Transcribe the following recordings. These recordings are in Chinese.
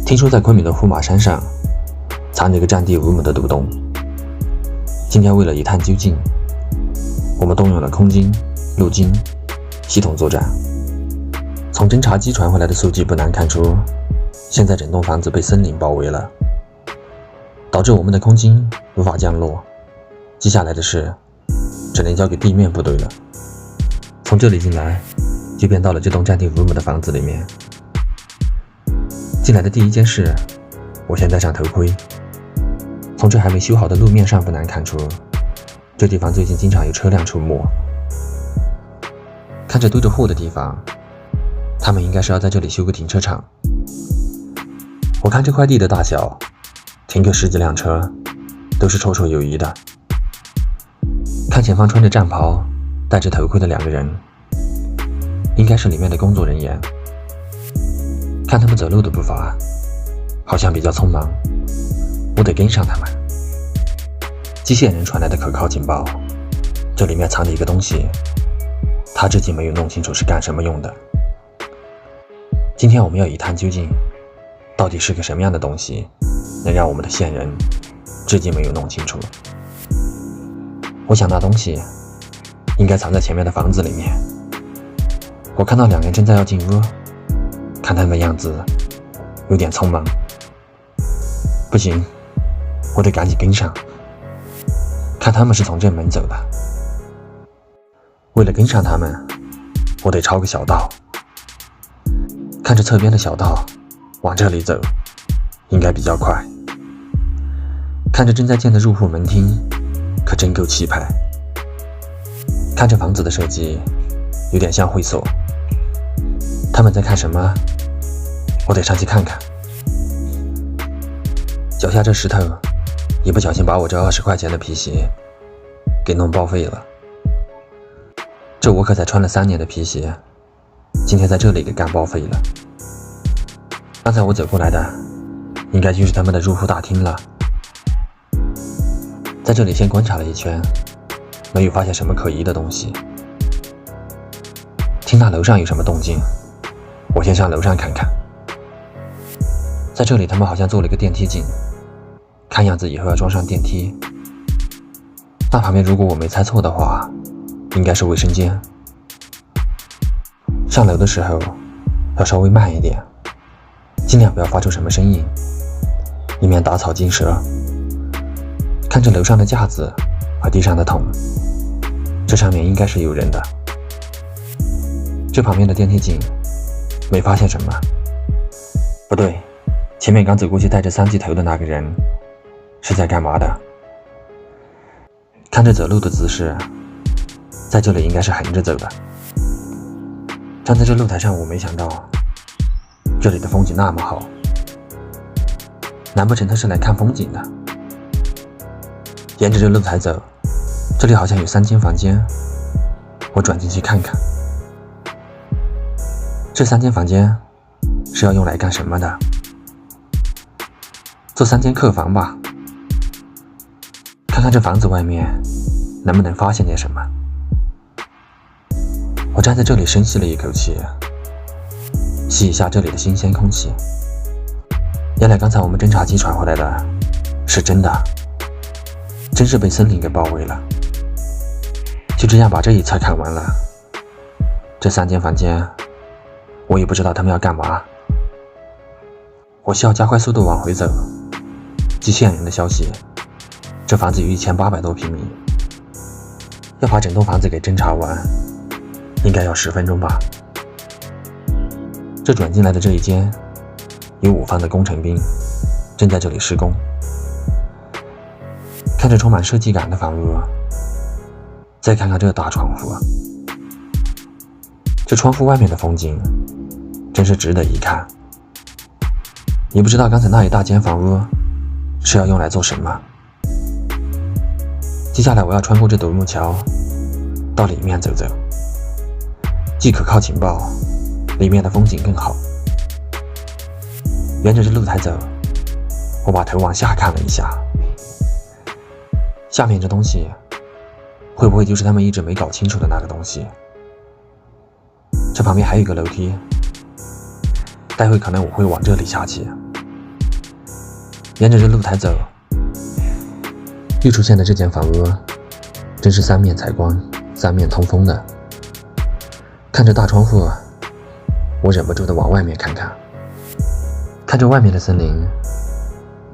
听说在昆明的呼马山上藏着个占地5亩的独洞。今天为了一探究竟，我们动用了空军、陆军系统作战。从侦察机传回来的数据不难看出，现在整栋房子被森林包围了，导致我们的空军无法降落。接下来的事只能交给地面部队了。从这里进来，就便到了这栋占地5亩的房子里面。进来的第一件事，我先戴上头盔。从这还没修好的路面上不难看出，这地方最近经常有车辆出没。看着堆着货的地方，他们应该是要在这里修个停车场。我看这块地的大小，停个10几辆车都是绰绰有余的。看前方穿着战袍戴着头盔的2个人，应该是里面的工作人员。看他们走路的步伐好像比较匆忙，我得跟上他们。机械人传来的可靠情报，这里面藏着一个东西，他至今没有弄清楚是干什么用的。今天我们要一探究竟，到底是个什么样的东西，能让我们的线人至今没有弄清楚。我想那东西应该藏在前面的房子里面。我看到2人正在要进屋，看他们的样子有点匆忙。不行，我得赶紧跟上。看他们是从正门走的，为了跟上他们，我得抄个小道。看着侧边的小道往这里走，应该比较快。看着正在建的入户门厅，可真够气派。看着房子的设计有点像会所。他们在看什么？我得上去看看。脚下这石头一不小心把我这20块钱的皮鞋给弄报废了。这我可才穿了3年的皮鞋，今天在这里给干报废了。刚才我走过来的应该就是他们的入户大厅了。在这里先观察了一圈，没有发现什么可疑的东西。听那楼上有什么动静，我先上楼上看看。在这里他们好像做了个电梯井，看样子以后要装上电梯。那旁边如果我没猜错的话，应该是卫生间。上楼的时候要稍微慢一点，尽量不要发出什么声音，以免打草惊蛇。看着楼上的架子和地上的桶，这上面应该是有人的。这旁边的电梯井没发现什么。不对，前面刚走过去戴着3级头的那个人是在干嘛的？看着走路的姿势，在这里应该是横着走的。站在这露台上，我没想到这里的风景那么好，难不成他是来看风景的？沿着这露台走，这里好像有3间房间，我转进去看看。这3间房间是要用来干什么的？做3间客房吧。看看这房子外面能不能发现点什么。我站在这里深吸了一口气，吸一下这里的新鲜空气。原来刚才我们侦察机传回来的是真的，真是被森林给包围了。就这样把这一侧看完了。这3间房间我也不知道他们要干嘛。我需要加快速度往回走。据线人的消息，这房子有1800多平米，要把整栋房子给侦查完应该要10分钟吧。这转进来的这一间有5方的工程兵正在这里施工。看着充满设计感的房屋，再看看这大窗户，这窗户外面的风景真是值得一看。也不知道刚才那一大间房屋是要用来做什么。接下来我要穿过这独木桥到里面走走，既可靠情报，里面的风景更好。沿着这露台走，我把头往下看了一下，下面这东西会不会就是他们一直没搞清楚的那个东西？这旁边还有一个楼梯，待会可能我会往这里下去。沿着这露台走，又出现的这间房屋真是三面采光、三面通风的。看着大窗户，我忍不住地往外面看看，看着外面的森林，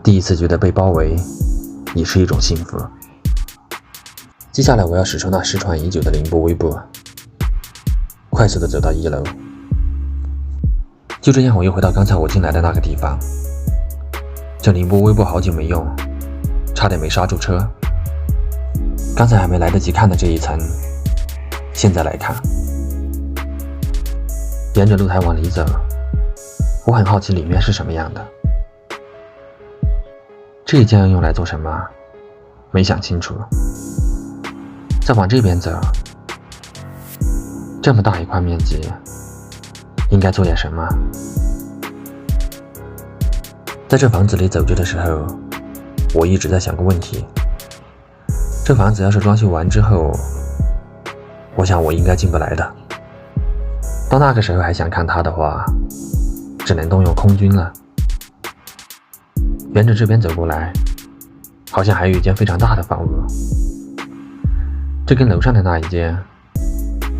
第一次觉得被包围也是一种幸福。接下来我要使出那失传已久的凌波微步，快速地走到1楼。就这样，我又回到刚才我进来的那个地方。这凌波微步好久没用，差点没刹住车。刚才还没来得及看的这一层，现在来看。沿着露台往里走，我很好奇里面是什么样的。这一间要用来做什么？没想清楚。再往这边走，这么大一块面积，应该做点什么？在这房子里走着的时候，我一直在想个问题：这房子要是装修完之后，我想我应该进不来的。到那个时候还想看它的话，只能动用空军了。沿着这边走过来，好像还有一间非常大的房屋，这跟楼上的那一间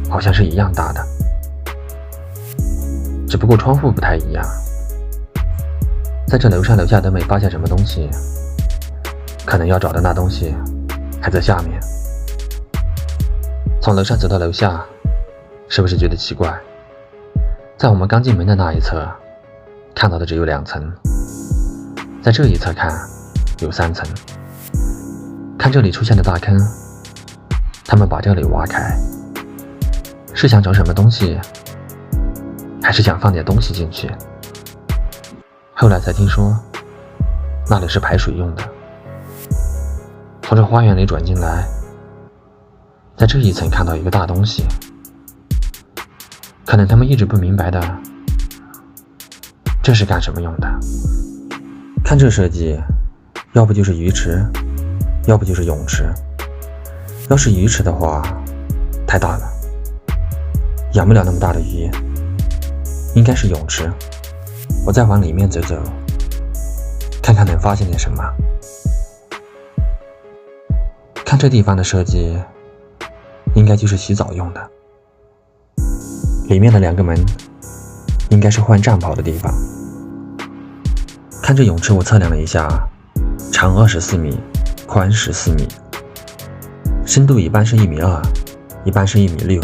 好像是一样大的，只不过窗户不太一样。在这楼上楼下都没发现什么东西，可能要找的那东西还在下面。从楼上走到楼下，是不是觉得奇怪？在我们刚进门的那一侧，看到的只有2层，在这一侧看有3层。看这里出现的大坑，他们把这里挖开，是想找什么东西，还是想放点东西进去？后来才听说，那里是排水用的。从这花园里转进来，在这一层看到一个大东西，可能他们一直不明白的，这是干什么用的？看这设计，要不就是鱼池，要不就是泳池。要是鱼池的话，太大了，养不了那么大的鱼，应该是泳池。我再往里面走走，看看能发现点什么。看这地方的设计，应该就是洗澡用的。里面的2个门，应该是换战袍的地方。看这泳池，我测量了一下，长24米，宽14米，深度一般是1.2米，一般是1.6米。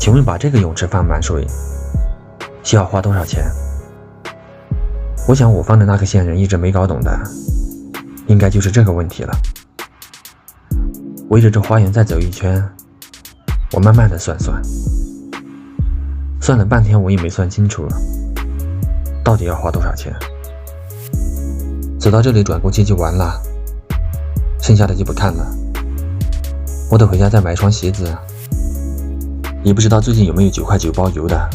请问把这个泳池放满水，需要花多少钱？我想我方的那个线人一直没搞懂的，应该就是这个问题了。围着这花园再走一圈，我慢慢的算了半天，我也没算清楚到底要花多少钱。走到这里转过去就完了，剩下的就不看了。我得回家再买双鞋子，也不知道最近有没有9块9包邮的。